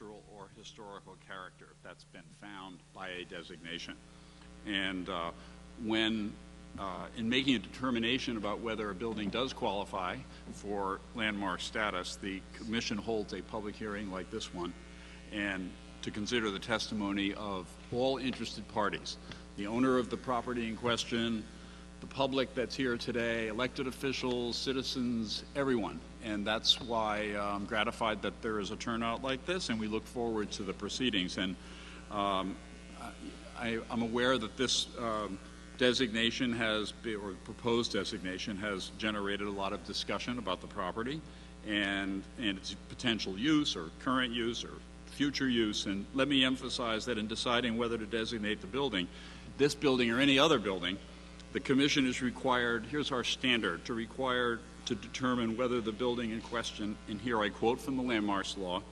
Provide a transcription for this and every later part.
architectural or historical character that's been found by a designation. And when in making a determination about whether a building does qualify for landmark status, the commission holds a public hearing like this one, and to consider the testimony of all interested parties, the owner of the property in question, the public that's here today, elected officials, citizens, everyone. And that's why I'm gratified that there is a turnout like this, and we look forward to the proceedings. And I'm aware that this designation has been, or proposed designation has generated a lot of discussion about the property and its potential use or current use or future use. And let me emphasize that in deciding whether to designate the building, this building or any other building, the commission is required, here's our standard, to determine whether the building in question, and here I quote from the landmarks law,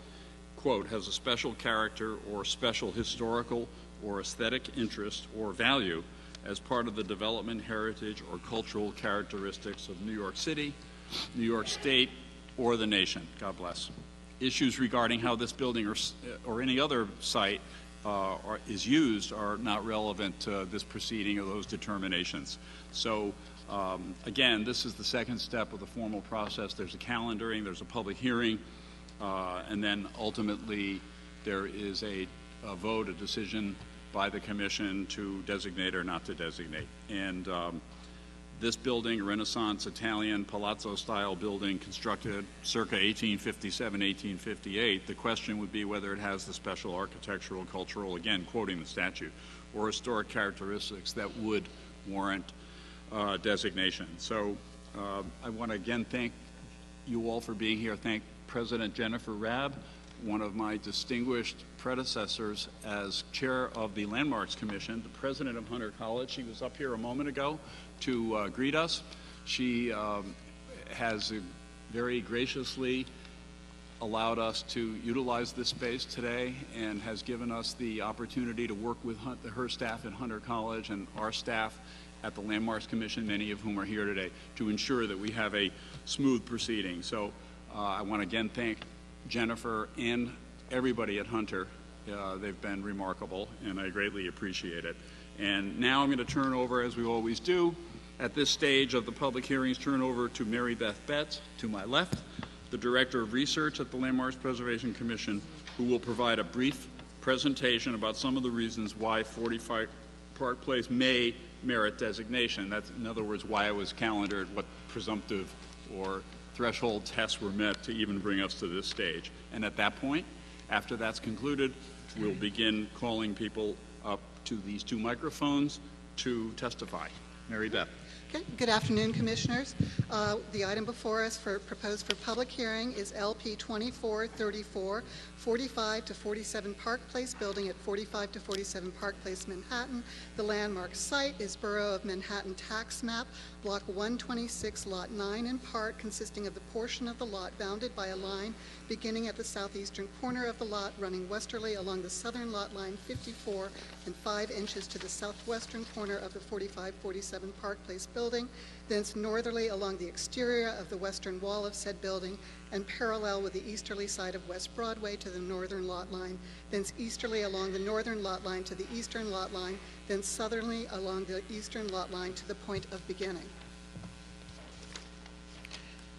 quote, has a special character or special historical or aesthetic interest or value as part of the development, heritage, or cultural characteristics of New York City, New York State, or the nation. God bless. Issues regarding how this building or any other site is used are not relevant to this proceeding or those determinations. So again, this is the second step of the formal process. There's a calendaring, there's a public hearing, and then ultimately there is a vote, a decision by the commission to designate or not to designate. And this building, a Renaissance Italian palazzo-style building constructed circa 1857, 1858, the question would be whether it has the special architectural, cultural, again, quoting the statute, or historic characteristics that would warrant designation. So I want to again thank you all for being here. Thank President Jennifer Rabb, one of my distinguished predecessors as chair of the Landmarks Commission, the president of Hunter College. She was up here a moment ago to greet us. She has very graciously allowed us to utilize this space today and has given us the opportunity to work with her staff at Hunter College and our staff at the Landmarks Commission, many of whom are here today, to ensure that we have a smooth proceeding. So I want to again thank Jennifer and everybody at Hunter. They've been remarkable, and I greatly appreciate it. And now I'm going to turn over, as we always do, at this stage of the public hearings, turn over to Mary Beth Betts, to my left, the Director of Research at the Landmarks Preservation Commission, who will provide a brief presentation about some of the reasons why 45 Park Place may merit designation. That's, in other words, why it was calendared, what presumptive or threshold tests were met to even bring us to this stage. And at that point, after that's concluded, we'll begin calling people up to these two microphones to testify. Mary Beth. Okay. Good afternoon, Commissioners. The item before us proposed for public hearing is LP 2434, 45 to 47 Park Place building at 45 to 47 Park Place, Manhattan. The landmark site is Borough of Manhattan Tax Map, Block 126, Lot 9 in part, consisting of the portion of the lot bounded by a line beginning at the southeastern corner of the lot, running westerly along the southern lot line 54 and 5 inches to the southwestern corner of the 45-47 Park Place building, thence northerly along the exterior of the western wall of said building, and parallel with the easterly side of West Broadway to the northern lot line, thence easterly along the northern lot line to the eastern lot line, then southerly along the eastern lot line to the point of beginning.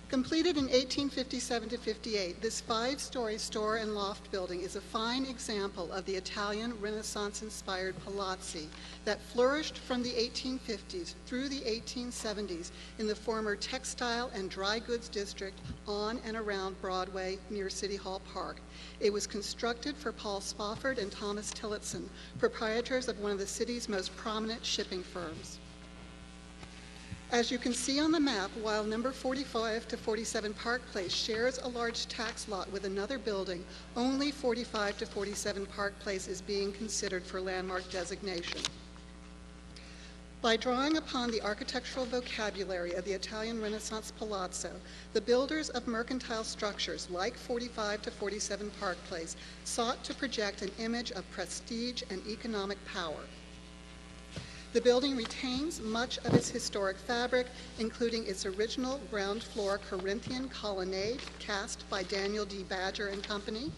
Completed in 1857 to 58, this 5-story store and loft building is a fine example of the Italian Renaissance-inspired palazzi that flourished from the 1850s through the 1870s in the former textile and dry goods district on and around Broadway near City Hall Park. It was constructed for Paul Spofford and Thomas Tillotson, proprietors of one of the city's most prominent shipping firms. As you can see on the map, while number 45 to 47 Park Place shares a large tax lot with another building, only 45 to 47 Park Place is being considered for landmark designation. By drawing upon the architectural vocabulary of the Italian Renaissance palazzo, the builders of mercantile structures like 45 to 47 Park Place sought to project an image of prestige and economic power. The building retains much of its historic fabric, including its original ground floor Corinthian colonnade cast by Daniel D. Badger and Company,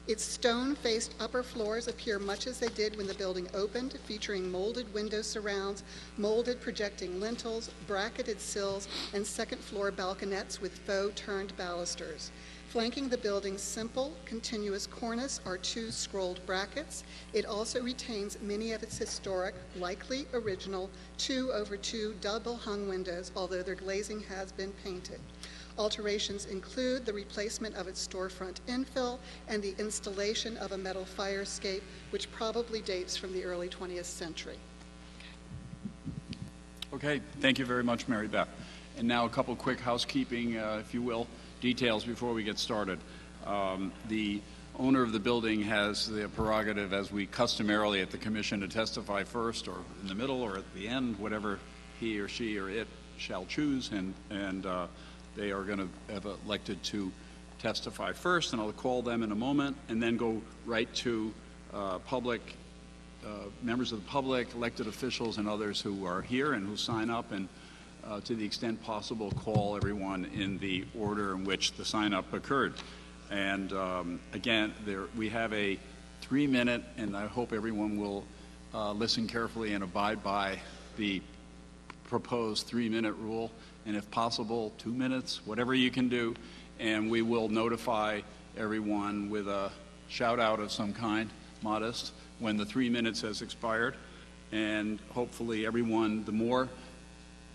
Its stone-faced upper floors appear much as they did when the building opened, featuring molded window surrounds, molded projecting lintels, bracketed sills, and second-floor balconettes with faux-turned balusters. Flanking the building's simple, continuous cornice are two scrolled brackets. It also retains many of its historic, likely original, 2-over-2 double-hung windows, although their glazing has been painted. Alterations include the replacement of its storefront infill and the installation of a metal fire escape, which probably dates from the early 20th century. Okay, thank you very much, Mary Beth. And now a couple quick housekeeping, if you will, details before we get started. The owner of the building has the prerogative, as we customarily at the commission, to testify first or in the middle or at the end, whatever he or she or it shall choose, and they are going to have elected to testify first, and I'll call them in a moment, and then go right to members of the public, elected officials, and others who are here and who sign up, and to the extent possible, call everyone in the order in which the sign-up occurred. And again, we have a 3-minute, and I hope everyone will listen carefully and abide by the proposed 3-minute rule, and if possible, 2 minutes, whatever you can do, and we will notify everyone with a shout out of some kind, modest, when the 3 minutes has expired. And hopefully everyone, the more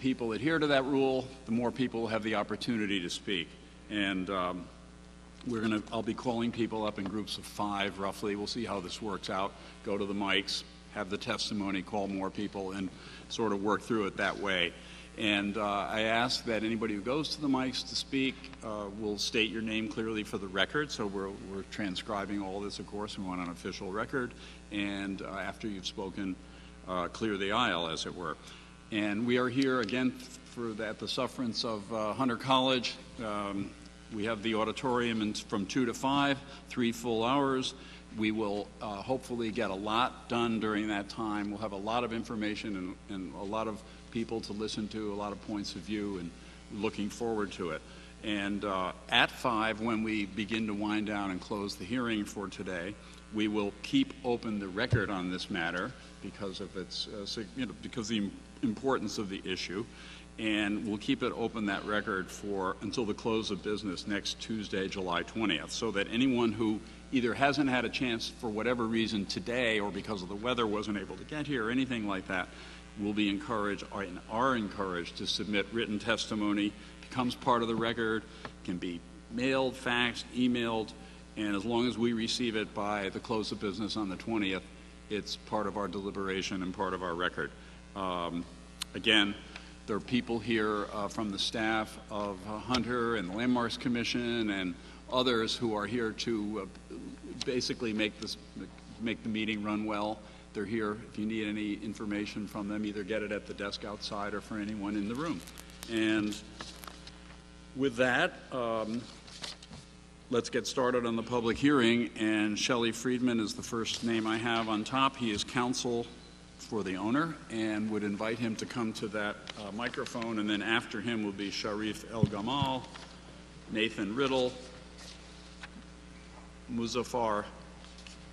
people adhere to that rule, the more people have the opportunity to speak. And I'll be calling people up in groups of 5 roughly. We'll see how this works out. Go to the mics, have the testimony, call more people, and sort of work through it that way. And I ask that anybody who goes to the mics to speak will state your name clearly for the record. So we're transcribing all this, of course. We want an official record. And after you've spoken, clear the aisle, as it were. And we are here again at the sufferance of Hunter College. We have the auditorium from 2 to 5, 3 full hours. We will hopefully get a lot done during that time. We'll have a lot of information and a lot of people to listen to, a lot of points of view, and looking forward to it. And at 5, when we begin to wind down and close the hearing for today, we will keep open the record on this matter because of its, because the importance of the issue, and we'll keep it open, that record, until the close of business next Tuesday, July 20th, so that anyone who either hasn't had a chance for whatever reason today or because of the weather wasn't able to get here or anything like that will be encouraged and are encouraged to submit written testimony. Becomes part of the record, can be mailed, faxed, emailed, and as long as we receive it by the close of business on the 20th, it's part of our deliberation and part of our record. Again, there are people here from the staff of Hunter and the Landmarks Commission and others who are here to basically make the meeting run well. They're here. If you need any information from them, either get it at the desk outside or for anyone in the room. And with that, let's get started on the public hearing. And Shelley Friedman is the first name I have on top. He is counsel for the owner, and would invite him to come to that microphone. And then after him will be Sharif El-Gamal, Nathan Riddle, Muzaffar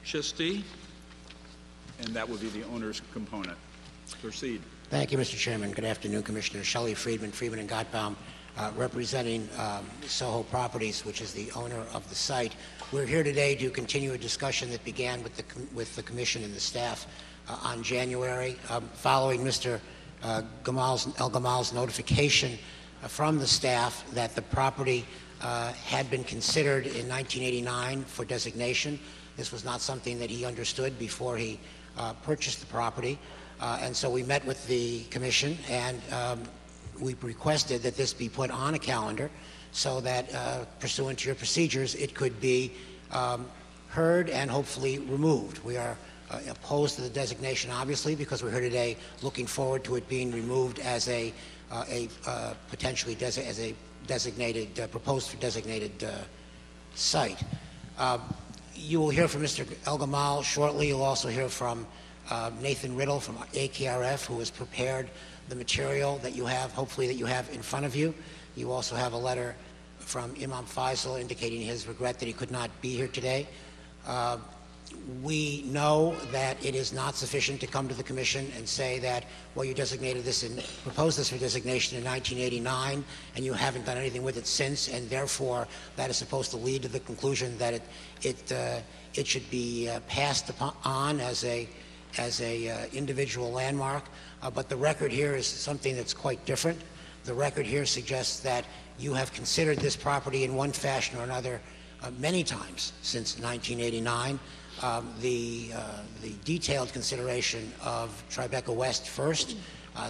Chisti, and that would be the owner's component. Proceed. Thank you, Mr. Chairman. Good afternoon, Commissioner. Shelley Friedman, Friedman and Gottbaum, representing Soho Properties, which is the owner of the site. We're here today to continue a discussion that began with the Commission and the staff on January, following Mr. El-Gamal's notification from the staff that the property had been considered in 1989 for designation. This was not something that he understood before he purchased the property. And so we met with the Commission, and we requested that this be put on a calendar so that, pursuant to your procedures, it could be heard and hopefully removed. We are opposed to the designation, obviously, because we're here today looking forward to it being removed as a potentially as a designated, proposed for designated site. You will hear from Mr. El-Gamal shortly. You'll also hear from Nathan Riddle from AKRF, who has prepared the material that you have, hopefully that you have in front of you. You also have a letter from Imam Faisal indicating his regret that he could not be here today. We know that it is not sufficient to come to the Commission and say that, well, you designated this and proposed this for designation in 1989, and you haven't done anything with it since, and therefore that is supposed to lead to the conclusion that it should be passed on as a individual landmark. But the record here is something that's quite different. The record here suggests that you have considered this property in one fashion or another many times since 1989. The detailed consideration of Tribeca West first,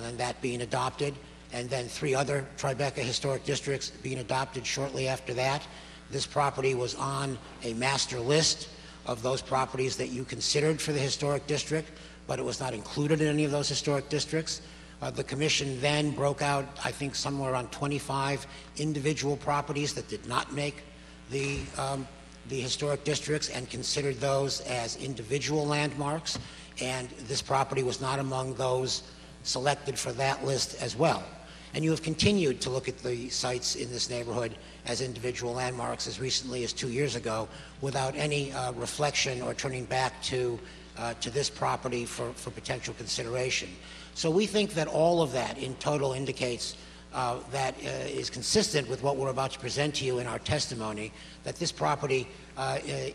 then that being adopted, and then 3 other Tribeca historic districts being adopted shortly after that. This property was on a master list of those properties that you considered for the historic district, but it was not included in any of those historic districts. The Commission then broke out, I think, somewhere around 25 individual properties that did not make the historic districts and considered those as individual landmarks, and this property was not among those selected for that list as well. And you have continued to look at the sites in this neighborhood as individual landmarks as recently as 2 years ago without any reflection or turning back to this property for potential consideration. So we think that all of that in total indicates that is consistent with what we're about to present to you in our testimony, that this property,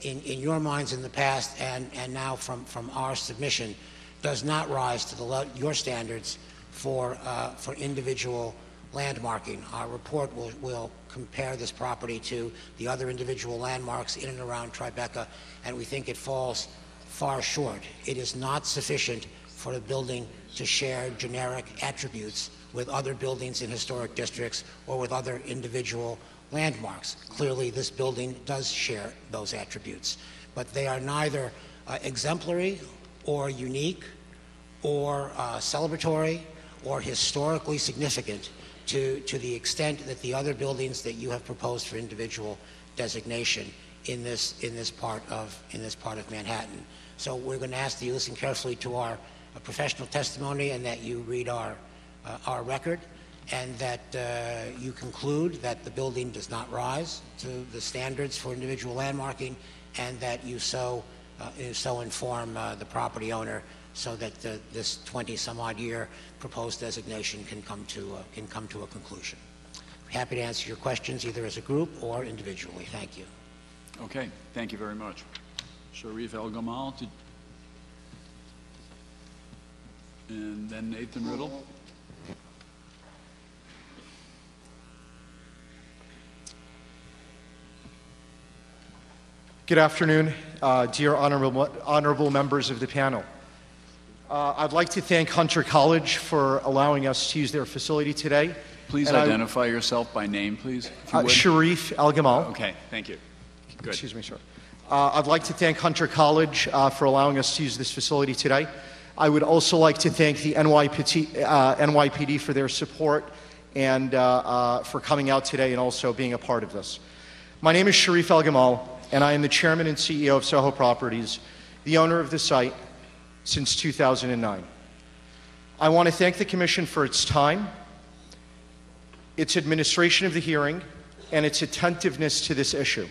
in your minds in the past and now from our submission, does not rise to your standards for individual landmarking. Our report will compare this property to the other individual landmarks in and around Tribeca, and we think it falls far short. It is not sufficient for a building to share generic attributes with other buildings in historic districts or with other individual landmarks. Clearly, this building does share those attributes, but they are neither exemplary or unique or celebratory or historically significant to the extent that the other buildings that you have proposed for individual designation in this part of Manhattan. So we're going to ask that you listen carefully to our professional testimony and that you read our record, and that you conclude that the building does not rise to the standards for individual landmarking, and that you so inform the property owner so that this 20-some-odd year proposed designation can come to a conclusion. I'm happy to answer your questions either as a group or individually. Thank you. Okay, thank you very much. Sharif El-Gamal, and then Nathan Riddle. Good afternoon, dear honorable members of the panel. I'd like to thank Hunter College for allowing us to use their facility today. Please identify yourself by name, please. Sharif El-Gamal. Okay, thank you. Good. Excuse me, sir. I'd like to thank Hunter College for allowing us to use this facility today. I would also like to thank the NYPD for their support and for coming out today and also being a part of this. My name is Sharif El-Gamal, and I am the chairman and CEO of Soho Properties, the owner of the site since 2009. I want to thank the Commission for its time, its administration of the hearing, and its attentiveness to this issue.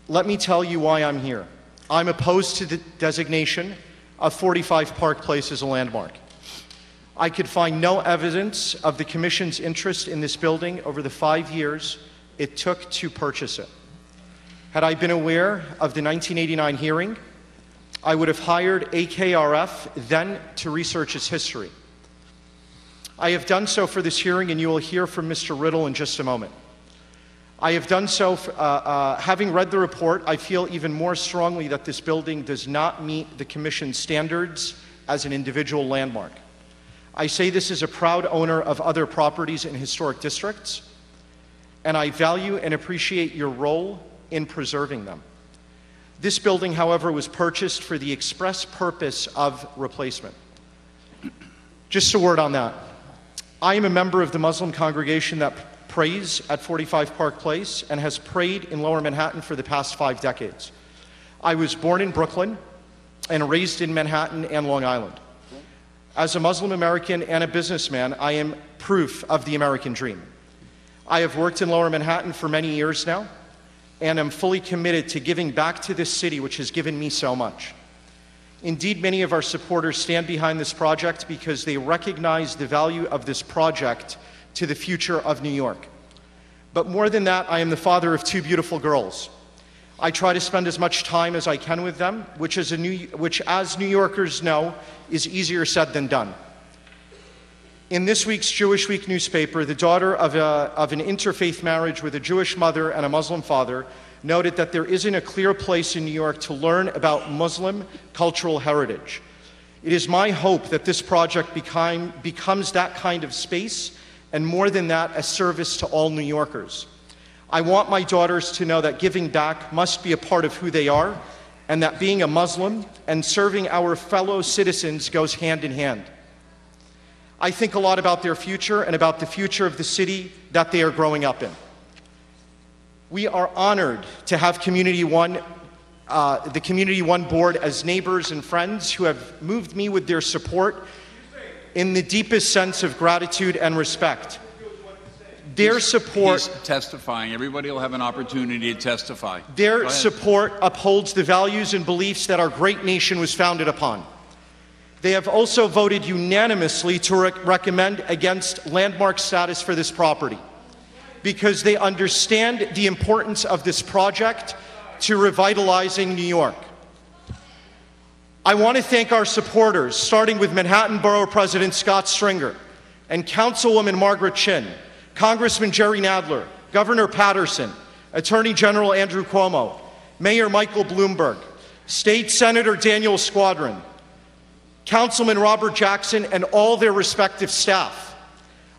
Let me tell you why I'm here. I'm opposed to the designation of 45 Park Place as a landmark. I could find no evidence of the Commission's interest in this building over the 5 years it took to purchase it. Had I been aware of the 1989 hearing, I would have hired AKRF then to research its history. I have done so for this hearing, and you will hear from Mr. Riddle in just a moment. I have done so, having read the report, I feel even more strongly that this building does not meet the Commission's standards as an individual landmark. I say this as a proud owner of other properties in historic districts, and I value and appreciate your role in preserving them. This building, however, was purchased for the express purpose of replacement. Just a word on that. I am a member of the Muslim congregation that prays at 45 Park Place and has prayed in Lower Manhattan for the past 5 decades. I was born in Brooklyn and raised in Manhattan and Long Island. As a Muslim American and a businessman, I am proof of the American dream. I have worked in Lower Manhattan for many years now, and am fully committed to giving back to this city which has given me so much. Indeed, many of our supporters stand behind this project because they recognize the value of this project to the future of New York. But more than that, I am the father of 2 beautiful girls. I try to spend as much time as I can with them, which as New Yorkers know, is easier said than done. In this week's Jewish Week newspaper, the daughter of an interfaith marriage with a Jewish mother and a Muslim father noted that there isn't a clear place in New York to learn about Muslim cultural heritage. It is my hope that this project becomes that kind of space, and more than that, a service to all New Yorkers. I want my daughters to know that giving back must be a part of who they are, and that being a Muslim and serving our fellow citizens goes hand in hand. I think a lot about their future and about the future of the city that they are growing up in. We are honored to have the Community One board as neighbors and friends who have moved me with their support in the deepest sense of gratitude and respect. Their support... He's testifying. Everybody will have an opportunity to testify. Their support upholds the values and beliefs that our great nation was founded upon. They have also voted unanimously to recommend against landmark status for this property because they understand the importance of this project to revitalizing New York. I want to thank our supporters, starting with Manhattan Borough President Scott Stringer and Councilwoman Margaret Chin, Congressman Jerry Nadler, Governor Patterson, Attorney General Andrew Cuomo, Mayor Michael Bloomberg, State Senator Daniel Squadron, Councilman Robert Jackson, and all their respective staff.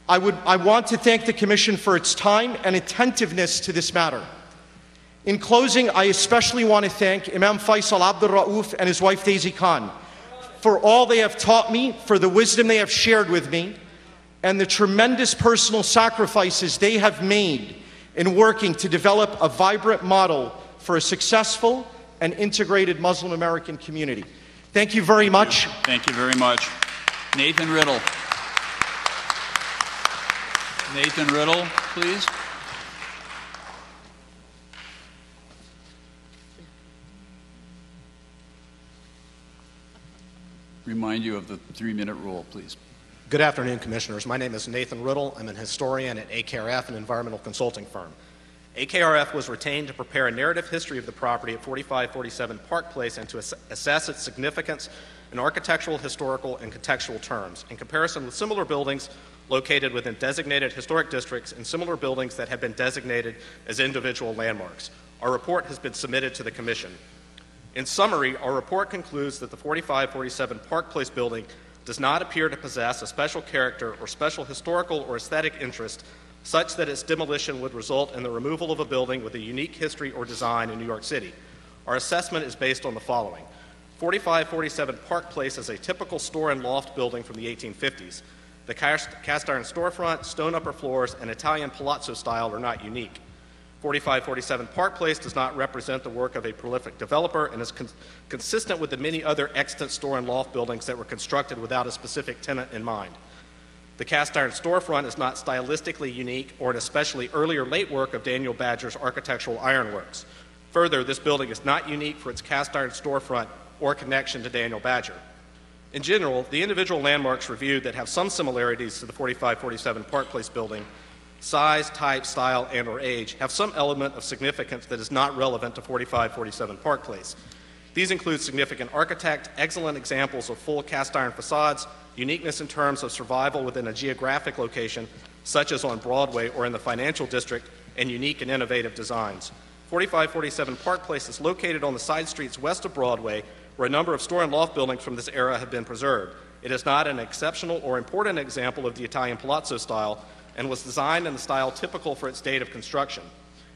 I want to thank the Commission for its time and attentiveness to this matter. In closing, I especially want to thank Imam Faisal Abdul Rauf and his wife Daisy Khan for all they have taught me, for the wisdom they have shared with me, and the tremendous personal sacrifices they have made in working to develop a vibrant model for a successful and integrated Muslim American community. Thank you very much. Thank you very much. Nathan Riddle. Nathan Riddle, please. Remind you of the 3-minute rule, please. Good afternoon, Commissioners. My name is Nathan Riddle. I'm an historian at AKRF, an environmental consulting firm. AKRF was retained to prepare a narrative history of the property at 4547 Park Place and to assess its significance in architectural, historical, and contextual terms in comparison with similar buildings located within designated historic districts and similar buildings that have been designated as individual landmarks. Our report has been submitted to the Commission. In summary, our report concludes that the 4547 Park Place building does not appear to possess a special character or special historical or aesthetic interest such that its demolition would result in the removal of a building with a unique history or design in New York City. Our assessment is based on the following. 4547 Park Place is a typical store and loft building from the 1850s. The cast iron storefront, stone upper floors, and Italian palazzo style are not unique. 4547 Park Place does not represent the work of a prolific developer and is consistent with the many other extant store and loft buildings that were constructed without a specific tenant in mind. The cast iron storefront is not stylistically unique or an especially early or late work of Daniel Badger's architectural ironworks. Further, this building is not unique for its cast iron storefront or connection to Daniel Badger. In general, the individual landmarks reviewed that have some similarities to the 4547 Park Place building, size, type, style, and or age, have some element of significance that is not relevant to 4547 Park Place. These include significant architect, excellent examples of full cast iron facades, uniqueness in terms of survival within a geographic location, such as on Broadway or in the financial district, and unique and innovative designs. 4547 Park Place is located on the side streets west of Broadway, where a number of store and loft buildings from this era have been preserved. It is not an exceptional or important example of the Italian palazzo style and was designed in the style typical for its date of construction.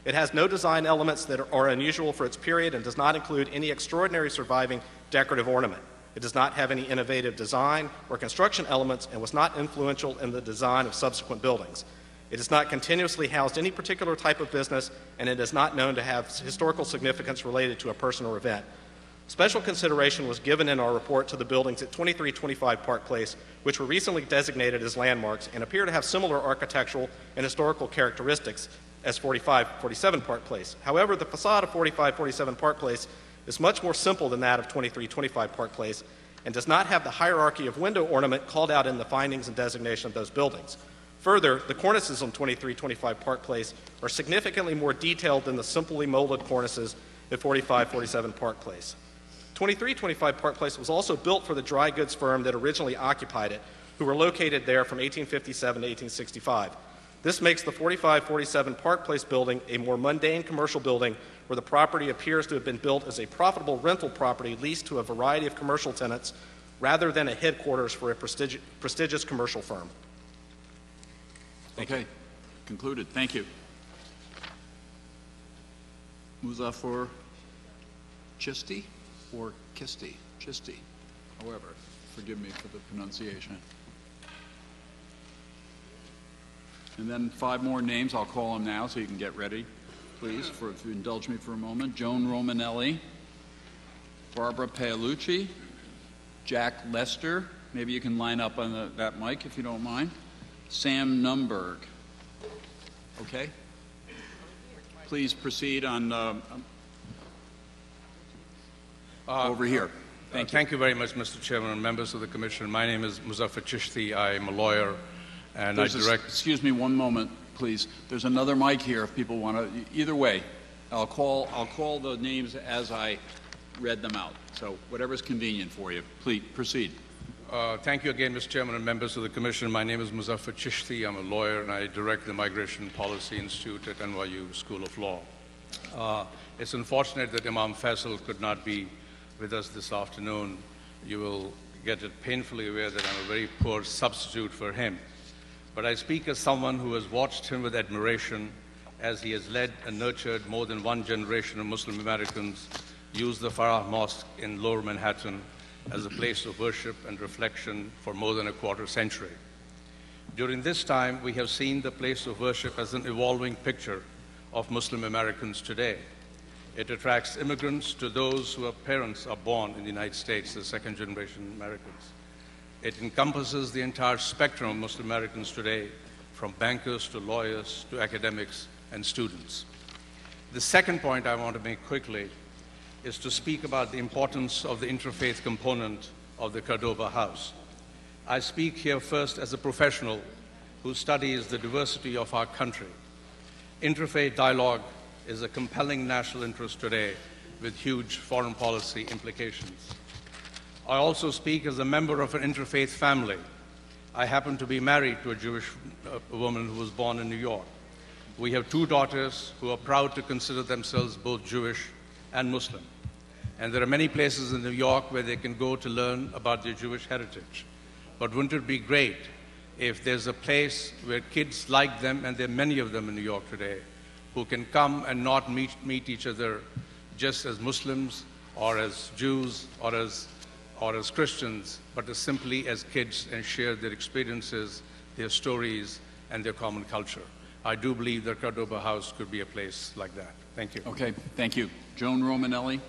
It has no design elements that are unusual for its period and does not include any extraordinary surviving decorative ornament. It does not have any innovative design or construction elements and was not influential in the design of subsequent buildings. It has not continuously housed any particular type of business, and it is not known to have historical significance related to a person or event. Special consideration was given in our report to the buildings at 2325 Park Place, which were recently designated as landmarks and appear to have similar architectural and historical characteristics as 4547 Park Place. However, the facade of 4547 Park Place is much more simple than that of 2325 Park Place and does not have the hierarchy of window ornament called out in the findings and designation of those buildings. Further, the cornices on 2325 Park Place are significantly more detailed than the simply molded cornices at 4547 Park Place. 2325 Park Place was also built for the dry goods firm that originally occupied it, who were located there from 1857 to 1865. This makes the 4547 Park Place building a more mundane commercial building where the property appears to have been built as a profitable rental property leased to a variety of commercial tenants rather than a headquarters for a prestigious commercial firm. Okay, concluded. Thank you. Muzaffar Chisti or Kisti? Chisti. However, forgive me for the pronunciation. And then 5 more names. I'll call them now so you can get ready, please, if you indulge me for a moment. Joan Romanelli, Barbara Paolucci, Jack Lester. Maybe you can line up on that mic if you don't mind. Sam Numberg. Okay? Please proceed on over here. Thank you very much, Mr. Chairman and members of the Commission. My name is Muzaffar Chishti. I am a lawyer, and I direct... Excuse me one moment, please. There's another mic here if people want to... Either way, I'll call the names as I read them out. So whatever's convenient for you. Please, proceed. Thank you again, Mr. Chairman and members of the Commission. My name is Muzaffar Chishti. I'm a lawyer, and I direct the Migration Policy Institute at NYU School of Law. It's unfortunate that Imam Faisal could not be with us this afternoon. You will get it painfully aware that I'm a very poor substitute for him. But I speak as someone who has watched him with admiration as he has led and nurtured more than one generation of Muslim Americans use the Farah Mosque in Lower Manhattan as a place of worship and reflection for more than a quarter century. During this time, we have seen the place of worship as an evolving picture of Muslim Americans today. It attracts immigrants to those whose parents are born in the United States as second-generation Americans. It encompasses the entire spectrum of Muslim Americans today, from bankers to lawyers to academics and students. The second point I want to make quickly is to speak about the importance of the interfaith component of the Cordoba House. I speak here first as a professional who studies the diversity of our country. Interfaith dialogue is a compelling national interest today with huge foreign policy implications. I also speak as a member of an interfaith family. I happen to be married to a Jewish woman who was born in New York. We have 2 daughters who are proud to consider themselves both Jewish and Muslim. And there are many places in New York where they can go to learn about their Jewish heritage. But wouldn't it be great if there's a place where kids like them, and there are many of them in New York today, who can come and not meet each other just as Muslims or as Jews or as Christians, but as simply as kids, and share their experiences, their stories, and their common culture. I do believe that Cordoba House could be a place like that. Thank you. Okay, thank you. Joan Romanelli.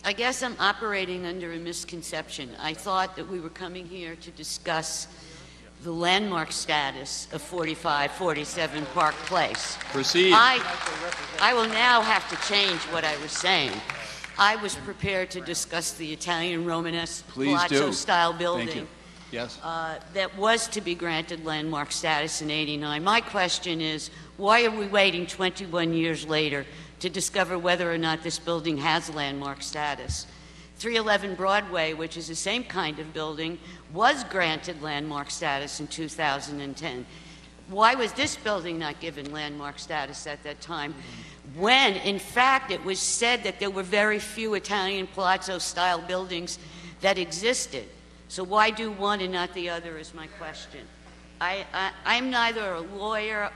I guess I'm operating under a misconception. I thought that we were coming here to discuss the landmark status of 4547 Park Place. Proceed. I will now have to change what I was saying. I was prepared to discuss the Italian Romanesque palazzo-style building. Thank you. Yes. That was to be granted landmark status in '89. My question is, why are we waiting 21 years later to discover whether or not this building has landmark status? 311 Broadway, which is the same kind of building, was granted landmark status in 2010. Why was this building not given landmark status at that time, when, in fact, it was said that there were very few Italian palazzo-style buildings that existed? So why do one and not the other is my question. I'm neither a lawyer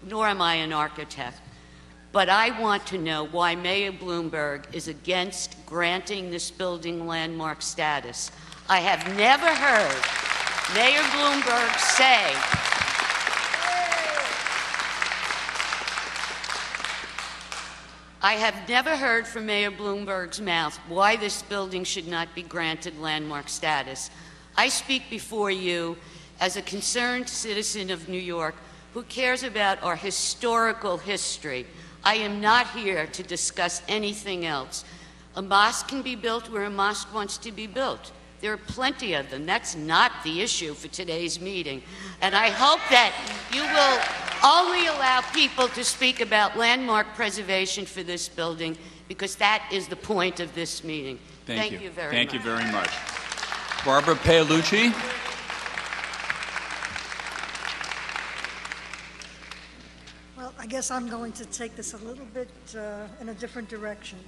nor am I an architect, but I want to know why Mayor Bloomberg is against granting this building landmark status. I have never heard Mayor Bloomberg say I have never heard from Mayor Bloomberg's mouth why this building should not be granted landmark status. I speak before you as a concerned citizen of New York who cares about our historical history, I am not here to discuss anything else. A mosque can be built where a mosque wants to be built. There are plenty of them. That's not the issue for today's meeting. And I hope that you will only allow people to speak about landmark preservation for this building, because that is the point of this meeting. Thank you very much. Thank you very much. Barbara Paolucci. Well, I guess I'm going to take this a little bit in a different direction.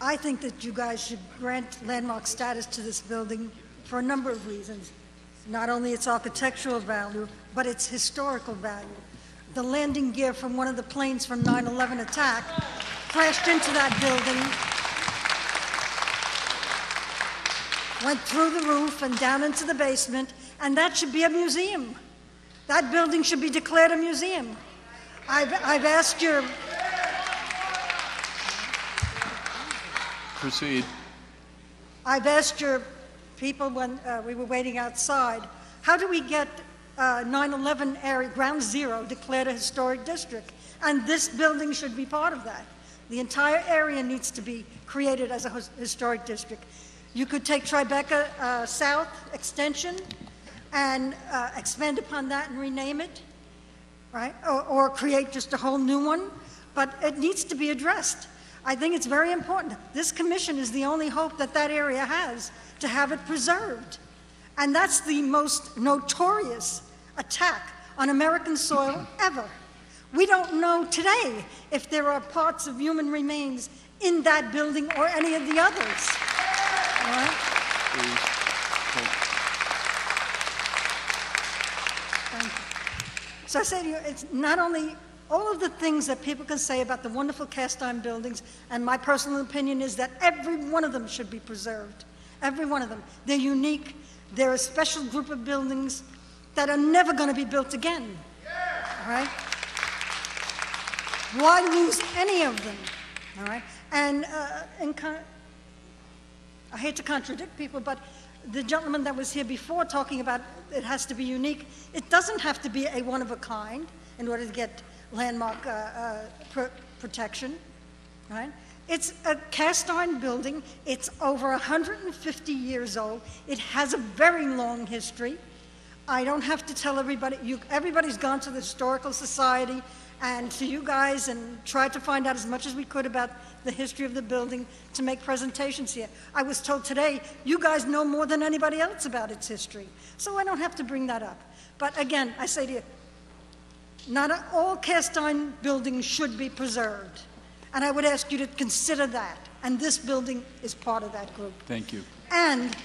I think that you guys should grant landmark status to this building for a number of reasons. Not only its architectural value, but its historical value. The landing gear from one of the planes from 9/11 attack crashed into that building, went through the roof and down into the basement, and that should be a museum. That building should be declared a museum. I've asked your... Proceed. I've asked your people when we were waiting outside, how do we get 9/11 area, Ground Zero, declared a historic district? And this building should be part of that. The entire area needs to be created as a historic district. You could take Tribeca South Extension and expand upon that and rename it, right? Or create just a whole new one, but it needs to be addressed. I think it's very important. This commission is the only hope that that area has to have it preserved. And that's the most notorious attack on American soil ever. We don't know today if there are parts of human remains in that building or any of the others. All right? Thank you. So I say to you, it's not only all of the things that people can say about the wonderful cast iron buildings, and my personal opinion is that every one of them should be preserved. Every one of them. They're unique. They're a special group of buildings that are never going to be built again. All right? Why lose any of them? All right? And I hate to contradict people, but the gentleman that was here before talking about it has to be unique. It doesn't have to be a one of a kind in order to get landmark protection, right? It's a cast iron building. It's over 150 years old. It has a very long history. I don't have to tell everybody. Everybody's gone to the Historical Society and to you guys and tried to find out as much as we could about the history of the building to make presentations here. I was told today, you guys know more than anybody else about its history. So I don't have to bring that up. But again, I say to you, not all cast iron buildings should be preserved. And I would ask you to consider that. And this building is part of that group. Thank you. And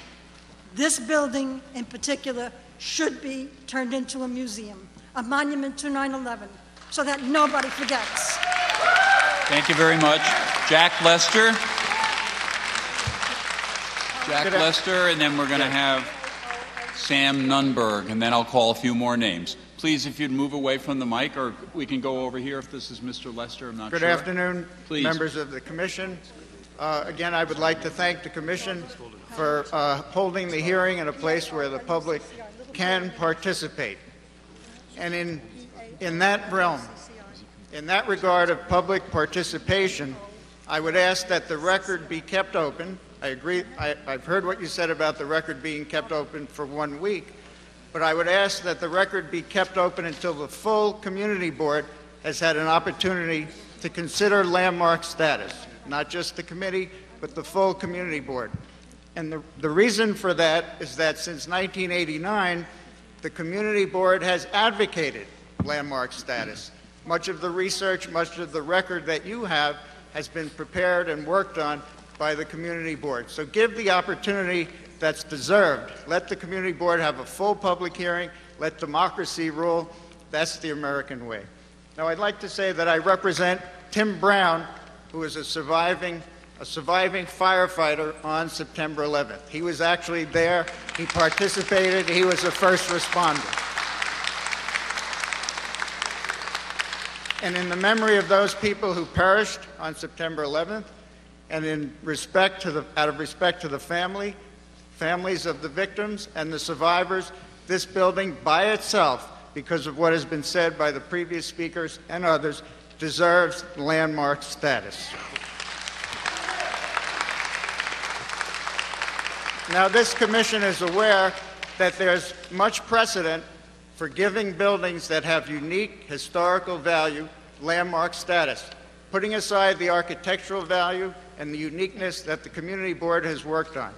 this building in particular should be turned into a museum, a monument to 9/11, so that nobody forgets. Thank you very much. Jack Lester. Jack Lester, and then we're going to have Sam Nunberg, and then I'll call a few more names. Please, if you'd move away from the mic, or we can go over here if this is Mr. Lester. I'm not sure. Good afternoon, Please. members of the Commission. Again, I would like to thank the Commission for holding the hearing in a place where the public can participate. And in that realm, in that regard of public participation, I would ask that the record be kept open. I agree. I've heard what you said about the record being kept open for 1 week. But I would ask that the record be kept open until the full community board has had an opportunity to consider landmark status, not just the committee, but the full community board. And the reason for that is that since 1989, the community board has advocated landmark status. Much of the research, much of the record that you have has been prepared and worked on by the community board. So give the opportunity that's deserved. Let the community board have a full public hearing. Let democracy rule. That's the American way. Now, I'd like to say that I represent Tim Brown, who is a surviving firefighter on September 11th. He was actually there. He participated. He was a first responder. And in the memory of those people who perished on September 11th, and out of respect to the family, families of the victims and the survivors, this building by itself, because of what has been said by the previous speakers and others, deserves landmark status. Now, this commission is aware that there's much precedent for giving buildings that have unique historical value landmark status, putting aside the architectural value and the uniqueness that the community board has worked on.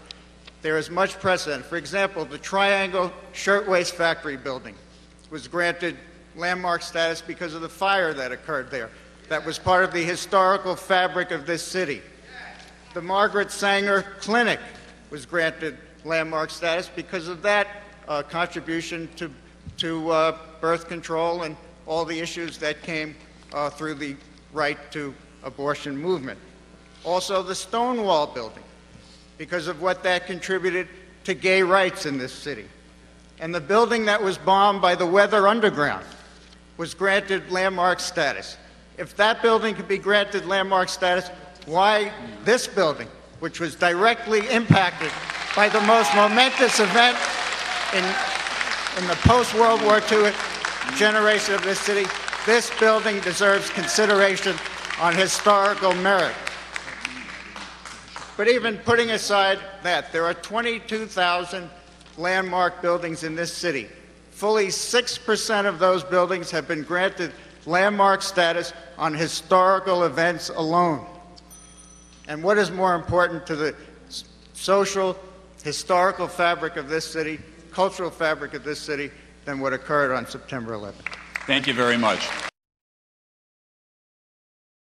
There is much precedent. For example, the Triangle Shirtwaist Factory building was granted landmark status because of the fire that occurred there. That was part of the historical fabric of this city. The Margaret Sanger Clinic was granted landmark status because of that contribution to birth control and all the issues that came through the right to abortion movement. Also, the Stonewall building, because of what that contributed to gay rights in this city. And the building that was bombed by the Weather Underground was granted landmark status. If that building could be granted landmark status, why this building, which was directly impacted by the most momentous event in the post-World War II generation of this city, this building deserves consideration on historical merit. But even putting aside that, there are 22,000 landmark buildings in this city. Fully 6% of those buildings have been granted landmark status on historical events alone. And what is more important to the social, historical fabric of this city, cultural fabric of this city, than what occurred on September 11th? Thank you very much.